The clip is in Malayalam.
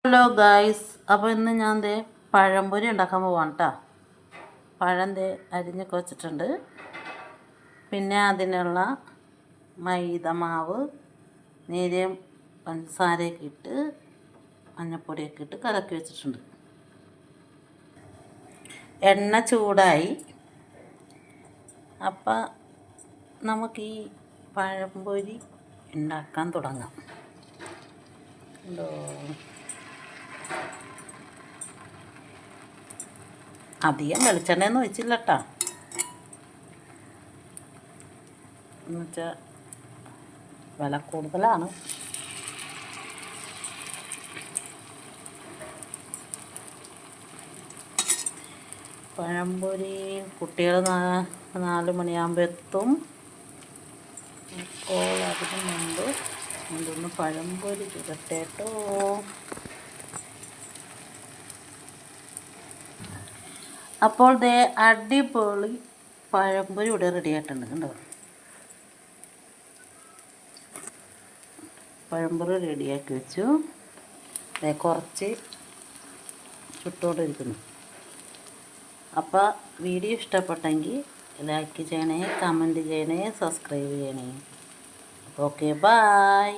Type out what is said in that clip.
ഹലോ ഗായ്സ്, അപ്പോൾ ഇന്ന് ഞാൻ പഴംപൊരി ഉണ്ടാക്കാൻ പോവാണ് കേട്ടോ. പഴം അരിഞ്ഞൊക്കെ വെച്ചിട്ടുണ്ട്. പിന്നെ അതിനുള്ള മൈദമാവ് നേരിയ പഞ്ചസാരയൊക്കെ ഇട്ട് മഞ്ഞൾപ്പൊടിയൊക്കെ ഇട്ട് കലക്കി വെച്ചിട്ടുണ്ട്. എണ്ണ ചൂടായി. അപ്പം നമുക്ക് ഈ പഴംപൊരി ഉണ്ടാക്കാൻ തുടങ്ങാം. അധികം വെളിച്ചെണ്ണയൊന്നും ഒഴിച്ചില്ല കേട്ടോ. എന്നുവെച്ചാൽ വില കൂടുതലാണ്. പഴംപൊരി കുട്ടികൾ 4 മണിയാകുമ്പോൾ എത്തും. അപ്പോൾ അതിന് മുമ്പ് അതൊന്ന് പഴംപൊരി ചുരട്ടേട്ടോ. അപ്പോൾ അടിപൊളി പഴംപൊരി ഇവിടെ റെഡി ആയിട്ടുണ്ട്. കണ്ടോ, പഴംപൊരി റെഡിയാക്കി വെച്ചു. കുറച്ച് ചുട്ടുകൊണ്ടിരിക്കുന്നു. അപ്പോൾ വീഡിയോ ഇഷ്ടപ്പെട്ടെങ്കിൽ ലൈക്ക് ചെയ്യണേ, കമൻറ്റ് ചെയ്യണേ, സബ്സ്ക്രൈബ് ചെയ്യണേ. Okay, bye.